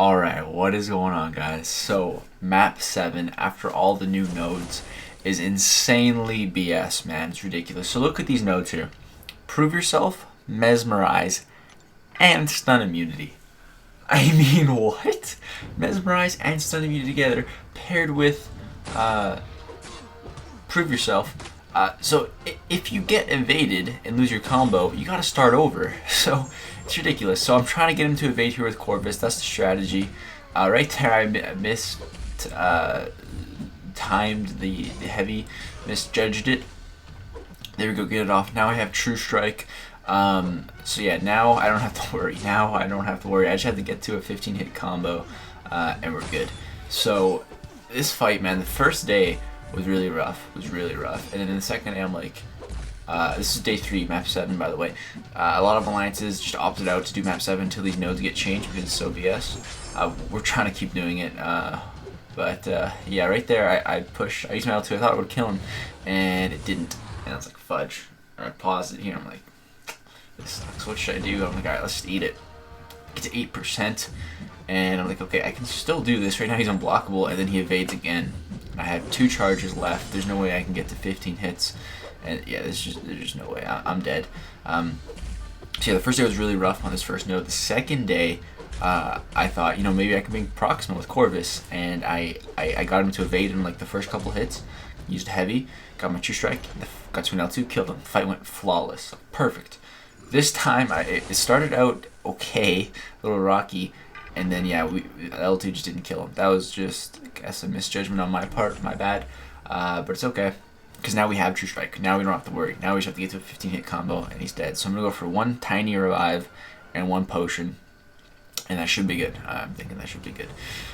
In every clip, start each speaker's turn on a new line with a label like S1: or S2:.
S1: Alright, what is going on, guys? So, map 7, after all the new nodes, is insanely BS, man. It's ridiculous. So look at these nodes here. Prove Yourself, Mesmerize, and Stun Immunity. I mean, what? Mesmerize and Stun Immunity together, paired with Prove Yourself. So if you get evaded and lose your combo, you gotta start over. So it's ridiculous. So I'm trying to get him to evade here with Corvus. That's the strategy. Right there, I missed timed the heavy, misjudged it. There we go, get it off. Now I have True Strike. So yeah, now I don't have to worry. I just have to get to a 15 hit combo, and we're good. So this fight, man, the first day was really rough. And then in the second day, I'm like, this is day 3, map 7, by the way. A lot of alliances just opted out to do map 7 until these nodes get changed because it's so BS. We're trying to keep doing it. But yeah, right there, I used my L2, I thought it would kill him, and it didn't. And I was like, fudge. Or I paused it here, I'm like, this sucks, what should I do? I'm like, alright, let's just eat it. Get to 8%, and I'm like, okay, I can still do this. Right now he's unblockable, and then he evades again. I have 2 charges left. There's no way I can get to 15 hits. And yeah, there's just no way. I'm dead. So yeah, the first day was really rough on this first node. The second day, I thought, you know, maybe I could make Proxima with Corvus, and I got him to evade in like the first couple hits. Used heavy, got my True Strike, got to an L2, killed him. Fight went flawless, perfect. This time, it started out okay, a little rocky, and then yeah, L2 just didn't kill him. That was just, I guess, a misjudgment on my part, my bad. But it's okay, because now we have True Strike. Now we don't have to worry. Now we just have to get to a 15 hit combo, and he's dead. So I'm gonna go for 1 tiny revive and 1 potion. And that should be good. I'm thinking that should be good.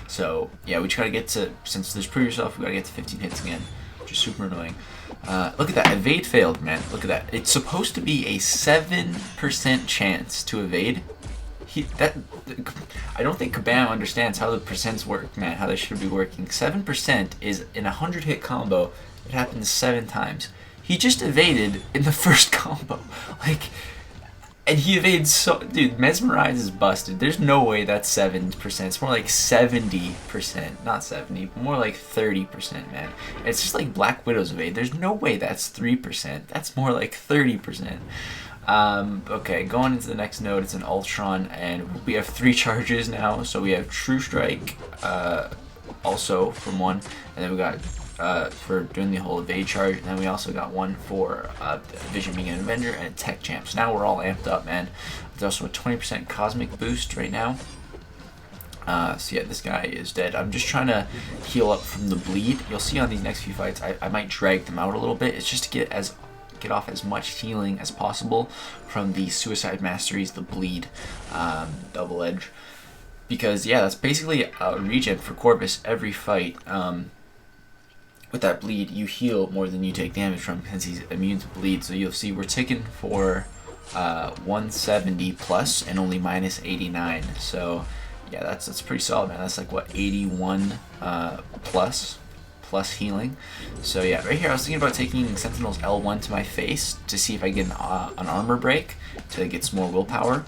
S1: So yeah, we just gotta get to, since there's Prove Yourself, we gotta get to 15 hits again, which is super annoying. Look at that, evade failed, man. Look at that. It's supposed to be a 7% chance to evade. I don't think Kabam understands how the percents work, man. How they should be working. 7% is in a 100 hit combo. It happens 7 times. He just evaded in the first combo, like. And he evades so... Dude, Mesmerize is busted. There's no way that's 7%. It's more like 70%. Not 70, but more like 30%, man. It's just like Black Widow's evade. There's no way that's 3%. That's more like 30%. Okay, going into the next node, it's an Ultron, and we have 3 charges now. So we have True Strike, also from 1, and then we got... for doing the whole evade charge, and then we also got 1 for Vision being an Avenger and Tech Champ. So now we're all amped up, man. There's also a 20% Cosmic boost right now. So yeah, this guy is dead. I'm just trying to heal up from the bleed. You'll see on these next few fights, I might drag them out a little bit. It's just to get off as much healing as possible from the Suicide Masteries, the bleed, double edge. Because yeah, that's basically a regen for Corvus every fight. With that bleed, you heal more than you take damage from, since he's immune to bleed. So you'll see we're ticking for 170 plus and only minus 89. So yeah, that's pretty solid, man. That's like what, 81 plus healing. So yeah, right here I was thinking about taking Sentinel's L1 to my face to see if I get an armor break to get some more willpower.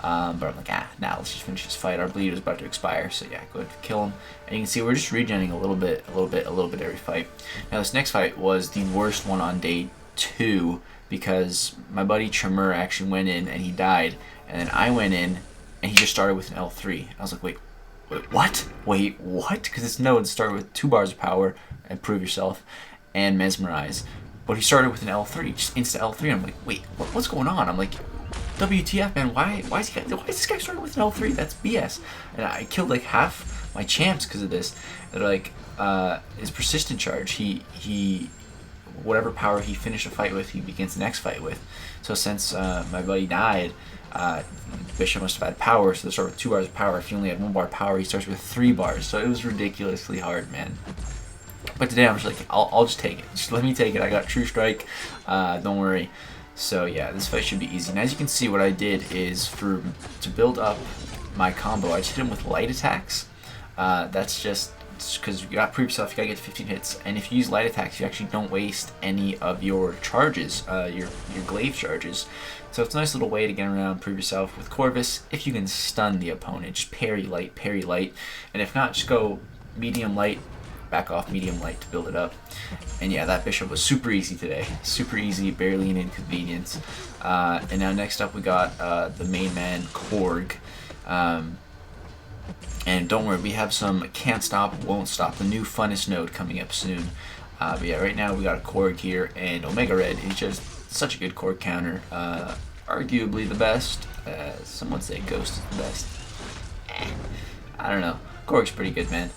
S1: But I'm like, nah, let's just finish this fight. Our bleed is about to expire, so yeah, go ahead and kill him. And you can see we're just regenerating a little bit every fight. Now this next fight was the worst one on day 2 because my buddy Tremor actually went in and he died, and then I went in and he just started with an L3. I was like, wait, what? Because this node started with 2 bars of power and Prove Yourself and Mesmerize, but he started with an L3, just insta L3. I'm like, wait, what's going on? I'm like, WTF, man, why is this guy starting with an L3? That's BS. And I killed like half my champs because of this. They're like, his persistent charge, he whatever power he finished a fight with, he begins the next fight with. So since my buddy died, Bishop must have had power, so they start with 2 bars of power. If he only had 1 bar of power, he starts with 3 bars. So it was ridiculously hard, man. But today I'm just like, I'll just take it. Just let me take it. I got True Strike. Don't worry. So yeah, this fight should be easy. And as you can see, what I did is to build up my combo, I just hit him with light attacks. That's just because you got prove yourself, you gotta get to 15 hits, and if you use light attacks, you actually don't waste any of your charges, your glaive charges. So it's a nice little way to get around, prove yourself. With Corvus, if you can stun the opponent, just parry light, and if not, just go medium light, back off medium light to build it up. And yeah, that bishop was super easy today, super easy, barely an inconvenience. And now next up we got the main man Korg. And don't worry, we have some Can't Stop, Won't Stop, the new funnest node coming up soon. But yeah, right now we got a Korg here, and Omega Red is just such a good Korg counter. Arguably the best. Some would say Ghost is the best. I don't know. Korg's pretty good, man.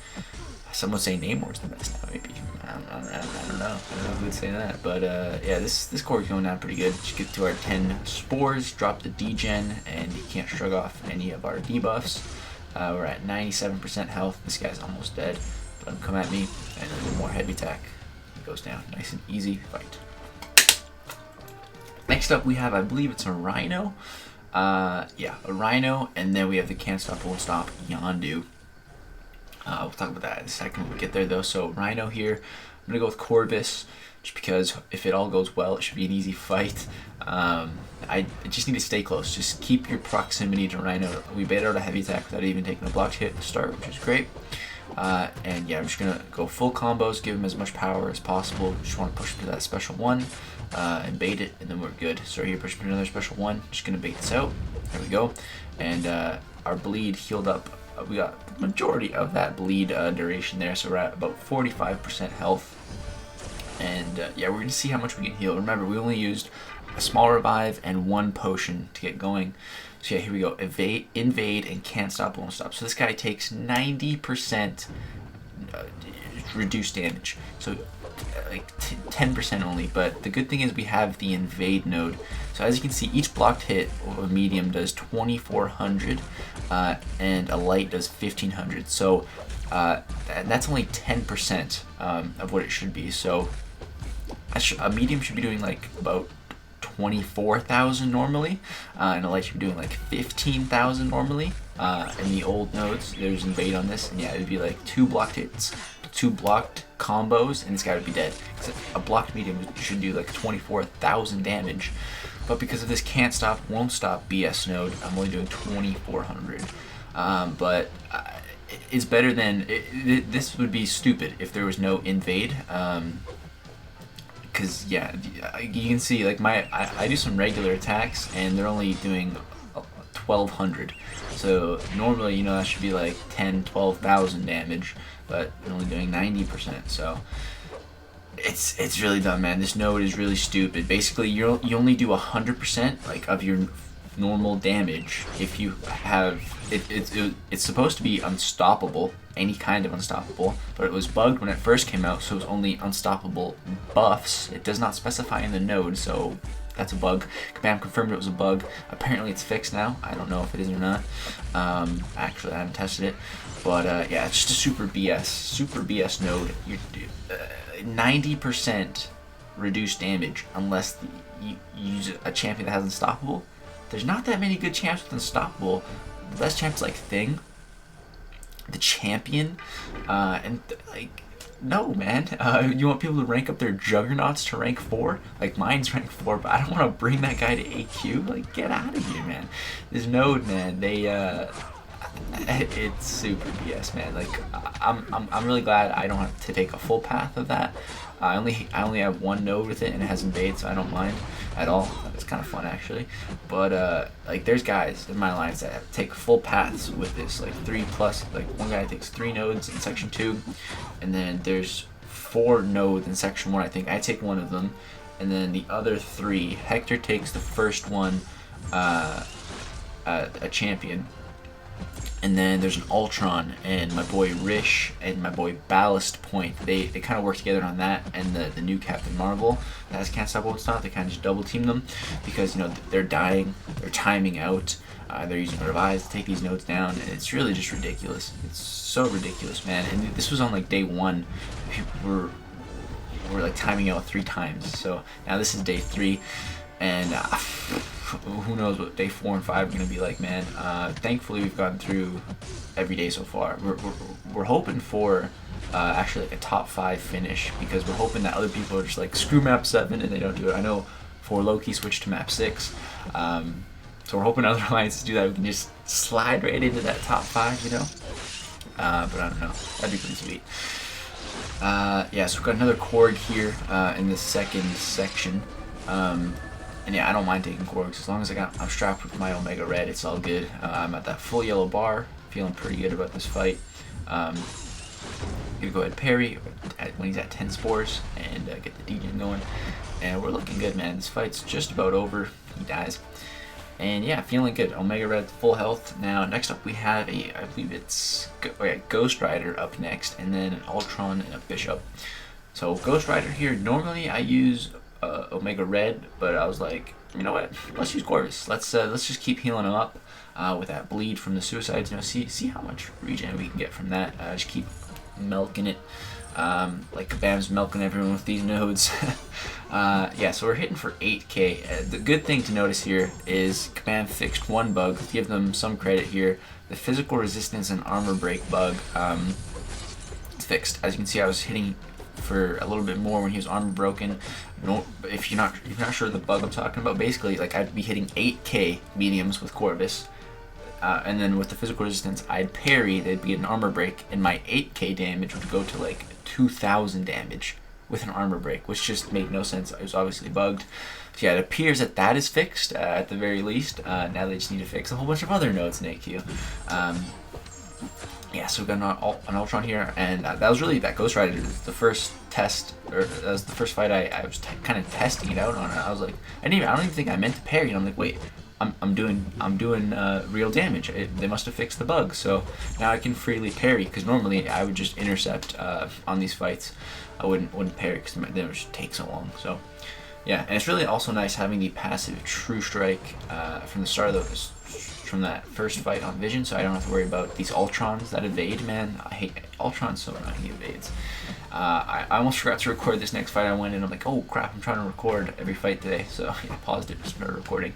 S1: Some would say Namor's the best now, maybe. I don't know. I don't know who would say that. But yeah, this Korg's going down pretty good. Just get to our 10 spores, drop the degen, and he can't shrug off any of our debuffs. We're at 97% health. This guy's almost dead. Let him come at me, and a little more heavy attack. He goes down. Nice and easy fight. Next up we have, I believe it's a Rhino. Yeah, a Rhino, and then we have the Can't Stop, Won't Stop Yondu. We'll talk about that in a second when we get there though. So Rhino here, I'm going to go with Corvus, just because if it all goes well, it should be an easy fight. I just need to stay close. Just keep your proximity to Rhino. We bait out a heavy attack without even taking a blocked hit to start, which is great. And yeah, I'm just going to go full combos, give him as much power as possible. Just want to push him to that special one and bait it, and then we're good. So here, push him to another special one. Just going to bait this out. There we go. And our bleed healed up. We got the majority of that bleed duration there, so we're at about 45% health. And yeah, we're going to see how much we can heal. Remember, we only used a small revive and 1 potion to get going. So yeah, here we go. Invade, and Can't Stop, Won't Stop. So this guy takes 90% reduced damage. So like 10% only. But the good thing is we have the invade node. So as you can see, each blocked hit of a medium does 2,400, and a light does 1,500. So that's only 10% of what it should be. So a medium should be doing like about 24,000 normally, and a light should be doing like 15,000 normally. In the old nodes, there's invade on this, and yeah, it would be like 2 blocked hits, 2 blocked combos, and this guy would be dead. A blocked medium should do like 24,000 damage, but because of this Can't Stop, Won't Stop BS node, I'm only doing 2,400. But it's better than this would be stupid if there was no invade. Because yeah, you can see like I do some regular attacks, and they're only doing 1,200. So normally, you know, that should be like 10,000-12,000 damage, but they're only doing 90%. So it's really dumb, man. This node is really stupid. Basically, you only do 100% like of your normal damage if you have it's supposed to be unstoppable, any kind of unstoppable, but it was bugged when it first came out, so it was only unstoppable buffs. It does not specify in the node, so that's a bug. Kabam confirmed it was a bug. Apparently it's fixed now. I don't know if it is or not. Actually, I haven't tested it, but yeah, it's just a super BS node. You 90% reduced damage unless you use a champion that has unstoppable. There's not that many good champs with unstoppable. The best champs like Thing, the champion, and like no, man. You want people to rank up their juggernauts to rank 4? Like mine's rank 4, but I don't want to bring that guy to AQ. Like get out of here, man. This node, man. It's super BS, man. Like I'm really glad I don't have to take a full path of that. I only have 1 node with it, and it has invade, so I don't mind at all. It's kind of fun actually. But like there's guys in my alliance that take full paths with this, like 3+. Like one guy takes 3 nodes in section 2, and then there's 4 nodes in section 1. I think I take 1 of them, and then the other 3. Hector takes the first one, a champion. And then there's an Ultron, and my boy Rish and my boy Ballast Point. They kind of work together on that, and the new Captain Marvel that has Can't Stop, Won't Stop. They kind of just double team them because, you know, they're dying, they're timing out, they're using revives to take these nodes down, and it's really just ridiculous. It's so ridiculous, man. And this was on like day 1. We're like timing out 3 times. So now this is day 3, and who knows what day 4 and 5 are going to be like, man. Thankfully we've gotten through every day so far. We're hoping for actually like a top 5 finish, because we're hoping that other people are just like screw map 7 and they don't do it. I know 4Loki switched to map 6, so we're hoping other alliances do that. We can just slide right into that top 5, you know. But I don't know. That'd be pretty sweet. Yeah, so we've got another Korg here in the second section. And yeah, I don't mind taking Korgs as long as I'm strapped with my Omega Red. It's all good. I'm at that full yellow bar, feeling pretty good about this fight. Gonna go ahead and parry when he's at 10 spores and get the degen going. And we're looking good, man. This fight's just about over. He dies. And yeah, feeling good. Omega Red, full health. Now, next up we have I believe it's Ghost Rider up next, and then an Ultron and a Bishop. So Ghost Rider here, normally I use Omega Red, but I was like, you know what? Let's use Corvus. Let's just keep healing him up with that bleed from the suicides. You know, see how much regen we can get from that. Just keep milking it, like Kabam's milking everyone with these nodes. Yeah, so we're hitting for 8k. The good thing to notice here is Kabam fixed one bug. Give them some credit here. The physical resistance and armor break bug is fixed. As you can see, I was hitting for a little bit more when he was armor broken. If you're not sure the bug I'm talking about, basically like I'd be hitting 8k mediums with Corvus, and then with the physical resistance I'd parry, they'd be an armor break, and my 8k damage would go to like 2000 damage with an armor break, which just made no sense. It was obviously bugged. So yeah, it appears that that is fixed at the very least. Now they just need to fix a whole bunch of other nodes in AQ. Yeah, so we've got an Ultron here, and that was really that Ghost Rider. The first test, or that was the first fight I was kind of testing it out on. I was like, I don't even think I meant to parry. And I'm like, wait, I'm doing real damage. They must have fixed the bug. So now I can freely parry, because normally I would just intercept on these fights. I wouldn't parry because they would just take so long. So yeah, and it's really also nice having the passive True Strike from the start of from that first fight on Vision, so I don't have to worry about these Ultrons that evade, man. I hate Ultron so annoying, he evades. I almost forgot to record this next fight. I went in, I'm like, oh crap, I'm trying to record every fight today, so I paused it, just started recording.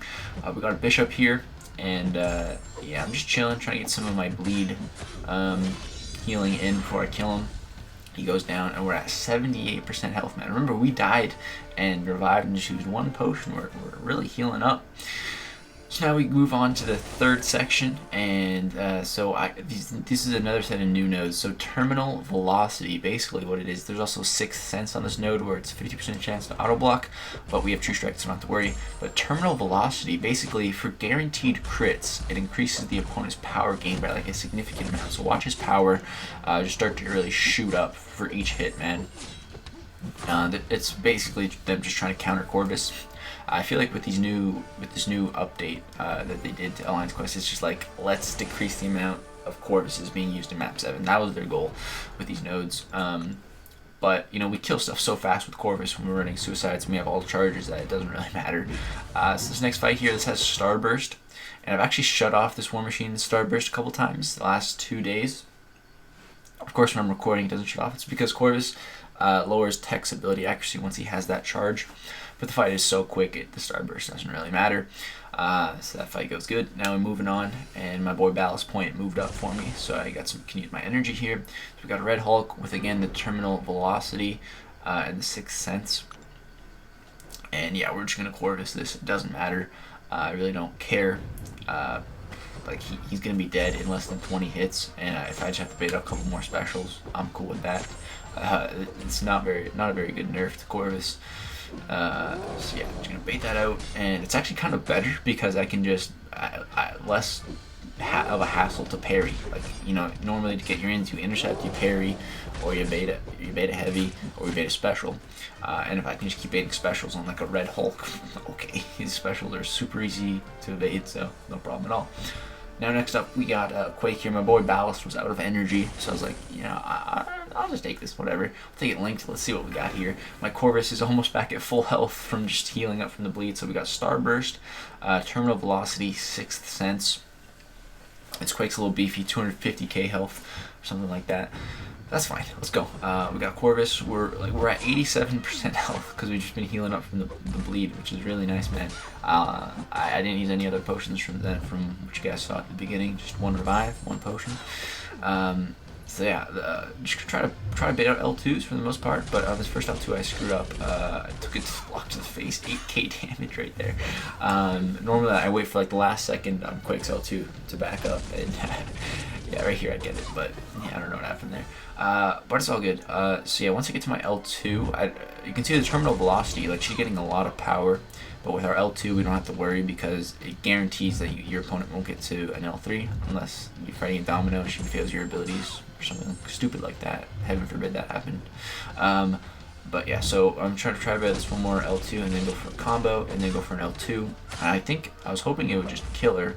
S1: We got a Bishop here, and yeah, I'm just chilling, trying to get some of my bleed healing in before I kill him. He goes down, and we're at 78% health, man. Remember, we died and revived and just used one potion. We're really healing up. So now we move on to the third section, and this is another set of new nodes. So terminal velocity, basically what it is, there's also Sixth Sense on this node where it's 50% chance to auto block, but we have True Strike, so not to worry. But terminal velocity, basically for guaranteed crits, it increases the opponent's power gain by like a significant amount. So watch his power just start to really shoot up for each hit, man. It's basically them just trying to counter Corvus. I feel like with this new update that they did to Alliance Quest, it's just like, let's decrease the amount of Corvuses being used in map 7. That was their goal with these nodes. But you know, we kill stuff so fast with Corvus when we're running suicides and we have all the charges that it doesn't really matter. So this next fight here, this has Starburst, and I've actually shut off this War Machine Starburst a couple times the last 2 days. Of course, when I'm recording, it doesn't shut off. It's because Corvus lowers Tech's ability accuracy once he has that charge. But the fight is so quick, the Starburst doesn't really matter. So that fight goes good. Now we're moving on, and my boy Ballast Point moved up for me, so I can use my energy here. So we got a Red Hulk with, again, the terminal velocity and the Sixth Sense. And yeah, we're just gonna Corvus this. It doesn't matter. I really don't care. Like he's gonna be dead in less than 20 hits, and if I just have to bait out a couple more specials, I'm cool with that. It's not a very good nerf to Corvus. So yeah, I'm just gonna bait that out, and it's actually kind of better because I can just less of a hassle to parry. Like, you know, normally to get your ins, you intercept, you parry, or you bait a heavy, or you bait a special. And if I can just keep baiting specials on like a Red Hulk, okay, his specials are super easy to evade, so no problem at all. Now next up we got Quake here. My boy Ballast was out of energy, so I was like, you know, I'll just take this, whatever. I'll take it linked. Let's see what we got here. My Corvus is almost back at full health from just healing up from the bleed. So we got Starburst, Terminal Velocity, Sixth Sense. It's Quake's a little beefy, 250k health, or something like that. That's fine. Let's go. We got Corvus. We're at 87% health because we've just been healing up from the bleed, which is really nice, man. I didn't use any other potions from what you guys saw at the beginning. Just one revive, one potion. So yeah, just try to bait out L2s for the most part, but on this first L2 I screwed up. I took a block to the face, 8k damage right there. Normally I wait for like the last second on Quake's L2 to back up, and yeah, right here I get it, but yeah, I don't know what happened there. But it's all good. So yeah, once I get to my L2, you can see the terminal velocity, like she's getting a lot of power. But with our L2, we don't have to worry because it guarantees that your opponent won't get to an L3 unless you're fighting a domino, she fails your abilities or something stupid like that. Heaven forbid that happened. But yeah, so I'm trying to beat this one more L2 and then go for a combo and then go for an L2. And I was hoping it would just kill her.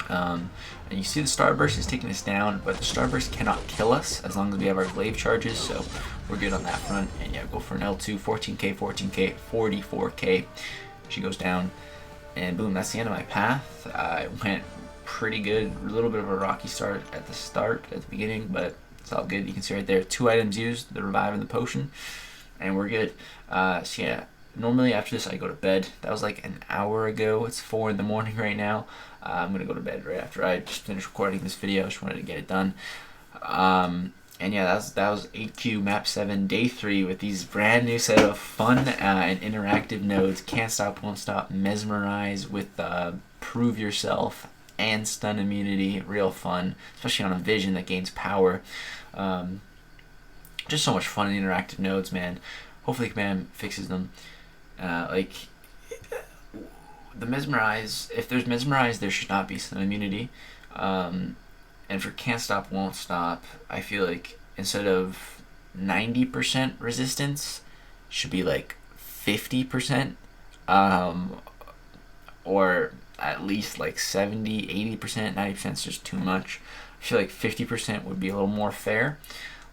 S1: And you see the Starburst is taking us down, but the Starburst cannot kill us as long as we have our glaive charges, so we're good on that front. And yeah, go for an L2, 14k, 14k, 44k. She goes down, and boom, that's the end of my path. I went pretty good, a little bit of a rocky start at the beginning, but it's all good. You can see right there, 2 items used, the revive and the potion, and we're good. So yeah, normally after this I go to bed. That was like an hour ago. It's 4 in the morning right now. I'm gonna go to bed right after I just finished recording this video. I just wanted to get it done. And yeah, that was 8Q Map 7 Day 3 with these brand new set of fun and interactive nodes. Can't Stop, Won't Stop, Mesmerize with Prove Yourself and Stun Immunity. Real fun, especially on a vision that gains power. Just so much fun and interactive nodes, man. Hopefully Command fixes them. Like the Mesmerize, if there's Mesmerize, there should not be Stun Immunity. And for Can't Stop, Won't Stop, I feel like instead of 90% resistance, should be like 50%, or at least like 70, 80%, 90% is just too much. I feel like 50% would be a little more fair.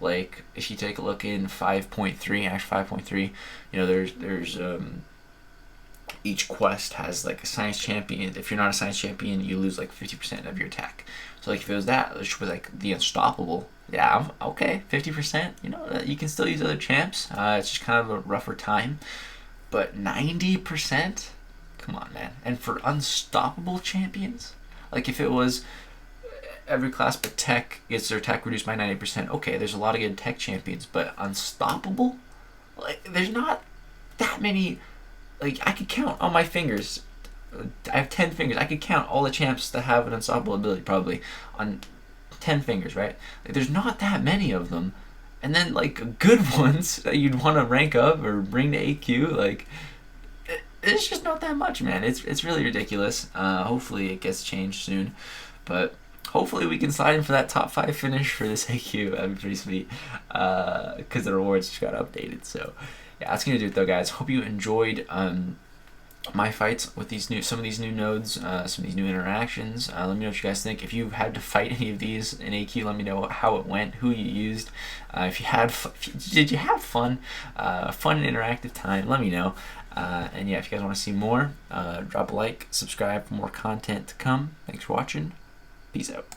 S1: Like if you take a look in 5.3, Act 5.3, you know, there's each quest has like a science champion. If you're not a science champion, you lose like 50% of your attack. So like if it was that, which was like the unstoppable, yeah, okay, 50%. You know, you can still use other champs. It's just kind of a rougher time. But 90%, come on, man. And for unstoppable champions, like if it was every class but tech gets their attack reduced by 90%. Okay, there's a lot of good tech champions, but unstoppable, like there's not that many. Like, I could count on my fingers. I have 10 fingers. I could count all the champs that have an unstoppable ability probably on 10 fingers, right? Like, there's not that many of them. And then, like, good ones that you'd want to rank up or bring to AQ, like, it's just not that much, man. It's really ridiculous. Hopefully it gets changed soon. But hopefully we can slide in for that top 5 finish for this AQ. That'd be pretty sweet. Because the rewards just got updated, so... yeah, that's gonna do it though, guys. Hope you enjoyed my fights with some of these new nodes, some of these new interactions. Let me know what you guys think. If you had to fight any of these in AQ, let me know how it went, who you used. If you had, did you have fun, fun and interactive time? Let me know. And yeah, if you guys want to see more, drop a like, subscribe for more content to come. Thanks for watching. Peace out.